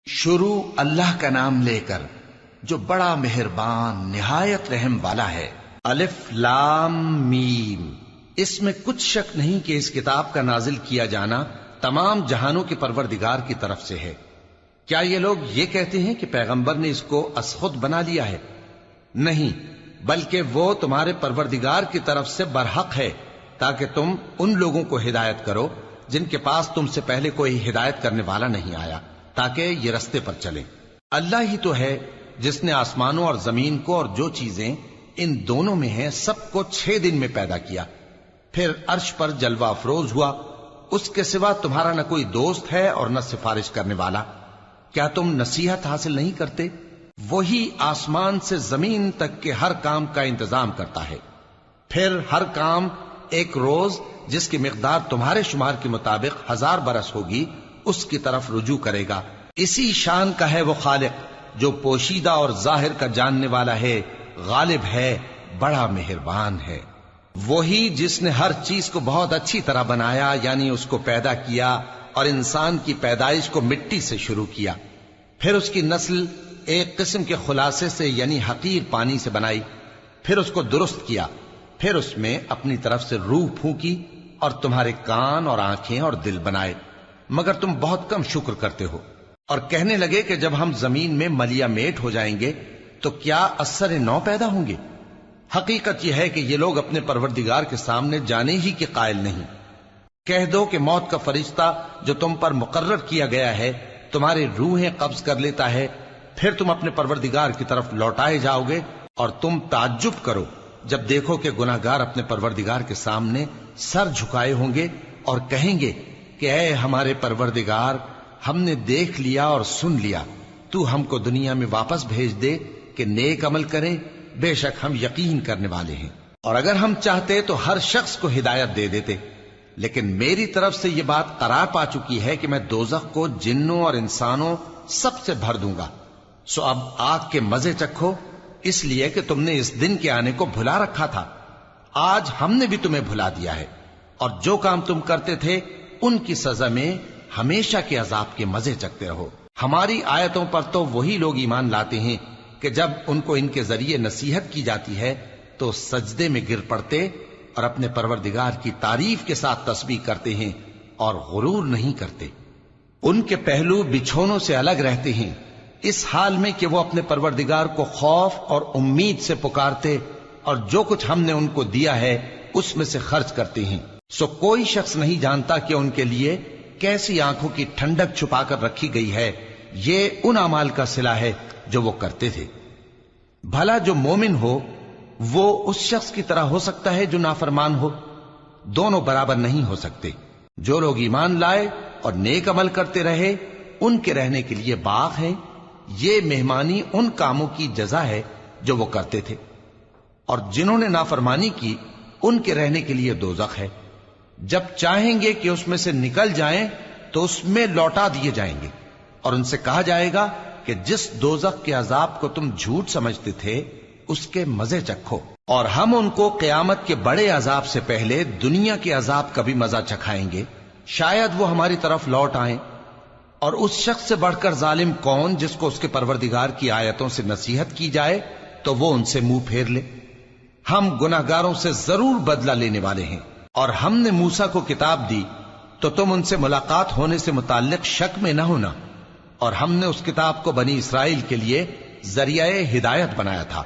شروع اللہ کا نام لے کر جو بڑا مہربان نہایت رحم والا ہے۔ الف لام میم۔ اس میں کچھ شک نہیں کہ اس کتاب کا نازل کیا جانا تمام جہانوں کے پروردگار کی طرف سے ہے۔ کیا یہ لوگ یہ کہتے ہیں کہ پیغمبر نے اس کو از خود بنا لیا ہے؟ نہیں، بلکہ وہ تمہارے پروردگار کی طرف سے برحق ہے، تاکہ تم ان لوگوں کو ہدایت کرو جن کے پاس تم سے پہلے کوئی ہدایت کرنے والا نہیں آیا، تاکہ یہ رستے پر چلیں۔ اللہ ہی تو ہے جس نے آسمانوں اور زمین کو اور جو چیزیں ان دونوں میں ہیں سب کو 6 دن میں پیدا کیا، پھر عرش پر جلوہ افروز ہوا۔ اس کے سوا تمہارا نہ کوئی دوست ہے اور نہ سفارش کرنے والا۔ کیا تم نصیحت حاصل نہیں کرتے؟ وہی آسمان سے زمین تک کے ہر کام کا انتظام کرتا ہے، پھر ہر کام ایک روز جس کی مقدار تمہارے شمار کے مطابق 1000 برس ہوگی اس کی طرف رجوع کرے گا۔ اسی شان کا ہے وہ خالق جو پوشیدہ اور ظاہر کا جاننے والا ہے، غالب ہے، بڑا مہربان ہے۔ وہی جس نے ہر چیز کو بہت اچھی طرح بنایا، یعنی اس کو پیدا کیا اور انسان کی پیدائش کو مٹی سے شروع کیا، پھر اس کی نسل ایک قسم کے خلاصے سے یعنی حقیر پانی سے بنائی، پھر اس کو درست کیا، پھر اس میں اپنی طرف سے روح پھونکی اور تمہارے کان اور آنکھیں اور دل بنائے، مگر تم بہت کم شکر کرتے ہو۔ اور کہنے لگے کہ جب ہم زمین میں ملیا میٹ ہو جائیں گے تو کیا اثر نو پیدا ہوں گے؟ حقیقت یہ ہے کہ یہ لوگ اپنے پروردگار کے سامنے جانے ہی کے قائل نہیں۔ کہہ دو کہ موت کا فرشتہ جو تم پر مقرر کیا گیا ہے تمہاری روحیں قبض کر لیتا ہے، پھر تم اپنے پروردگار کی طرف لوٹائے جاؤ گے، اور تم تعجب کرو جب دیکھو کہ گناہگار اپنے پروردگار کے سامنے سر جھکائے ہوں گے اور کہیں گے کہ اے ہمارے پروردگار، ہم نے دیکھ لیا اور سن لیا، تو ہم کو دنیا میں واپس بھیج دے کہ نیک عمل کریں، بے شک ہم یقین کرنے والے ہیں۔ اور اگر ہم چاہتے تو ہر شخص کو ہدایت دے دیتے، لیکن میری طرف سے یہ بات قرار پا چکی ہے کہ میں دوزخ کو جنوں اور انسانوں سب سے بھر دوں گا، سو اب آگ کے مزے چکھو، اس لیے کہ تم نے اس دن کے آنے کو بھلا رکھا تھا۔ آج ہم نے بھی تمہیں بھلا دیا ہے، اور جو کام تم کرتے تھے ان کی سزا میں ہمیشہ کے عذاب کے مزے چکتے رہو۔ ہماری آیتوں پر تو وہی لوگ ایمان لاتے ہیں کہ جب ان کو ان کے ذریعے نصیحت کی جاتی ہے تو سجدے میں گر پڑتے اور اپنے پروردگار کی تعریف کے ساتھ تسبیح کرتے ہیں اور غرور نہیں کرتے۔ ان کے پہلو بچھونوں سے الگ رہتے ہیں، اس حال میں کہ وہ اپنے پروردگار کو خوف اور امید سے پکارتے اور جو کچھ ہم نے ان کو دیا ہے اس میں سے خرچ کرتے ہیں۔ سو کوئی شخص نہیں جانتا کہ ان کے لیے کیسی آنکھوں کی ٹھنڈک چھپا کر رکھی گئی ہے، یہ ان اعمال کا صلہ ہے جو وہ کرتے تھے۔ بھلا جو مومن ہو وہ اس شخص کی طرح ہو سکتا ہے جو نافرمان ہو؟ دونوں برابر نہیں ہو سکتے۔ جو لوگ ایمان لائے اور نیک عمل کرتے رہے ان کے رہنے کے لیے باغ ہے، یہ مہمانی ان کاموں کی جزا ہے جو وہ کرتے تھے، اور جنہوں نے نافرمانی کی ان کے رہنے کے لیے دوزخ ہے، جب چاہیں گے کہ اس میں سے نکل جائیں تو اس میں لوٹا دیے جائیں گے، اور ان سے کہا جائے گا کہ جس دوزخ کے عذاب کو تم جھوٹ سمجھتے تھے اس کے مزے چکھو، اور ہم ان کو قیامت کے بڑے عذاب سے پہلے دنیا کے عذاب کا بھی مزہ چکھائیں گے، شاید وہ ہماری طرف لوٹ آئیں۔ اور اس شخص سے بڑھ کر ظالم کون جس کو اس کے پروردگار کی آیتوں سے نصیحت کی جائے تو وہ ان سے منہ پھیر لے۔ ہم گناہگاروں سے ضرور بدلہ لینے والے ہیں۔ اور ہم نے موسیٰ کو کتاب دی تو تم ان سے ملاقات ہونے سے متعلق شک میں نہ ہونا، اور ہم نے اس کتاب کو بنی اسرائیل کے لیے ذریعہ ہدایت بنایا تھا،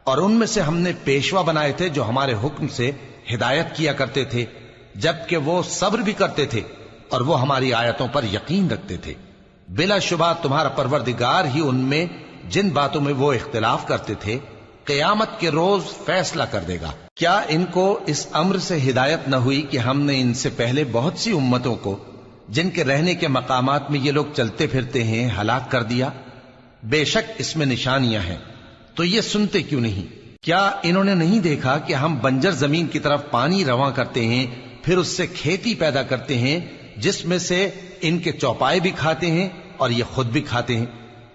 اور ان میں سے ہم نے پیشوا بنائے تھے جو ہمارے حکم سے ہدایت کیا کرتے تھے، جبکہ وہ صبر بھی کرتے تھے اور وہ ہماری آیتوں پر یقین رکھتے تھے۔ بلا شبہ تمہارا پروردگار ہی ان میں جن باتوں میں وہ اختلاف کرتے تھے قیامت کے روز فیصلہ کر دے گا۔ کیا ان کو اس امر سے ہدایت نہ ہوئی کہ ہم نے ان سے پہلے بہت سی امتوں کو جن کے رہنے کے مقامات میں یہ لوگ چلتے پھرتے ہیں ہلاک کر دیا؟ بے شک اس میں نشانیاں ہیں، تو یہ سنتے کیوں نہیں؟ کیا انہوں نے نہیں دیکھا کہ ہم بنجر زمین کی طرف پانی رواں کرتے ہیں، پھر اس سے کھیتی پیدا کرتے ہیں جس میں سے ان کے چوپائے بھی کھاتے ہیں اور یہ خود بھی کھاتے ہیں،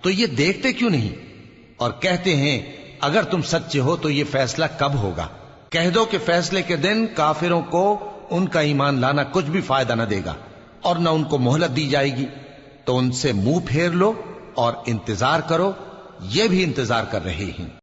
تو یہ دیکھتے کیوں نہیں؟ اور کہتے ہیں اگر تم سچے ہو تو یہ فیصلہ کب ہوگا؟ کہہ دو کہ فیصلے کے دن کافروں کو ان کا ایمان لانا کچھ بھی فائدہ نہ دے گا اور نہ ان کو مہلت دی جائے گی، تو ان سے منہ پھیر لو اور انتظار کرو، یہ بھی انتظار کر رہے ہیں۔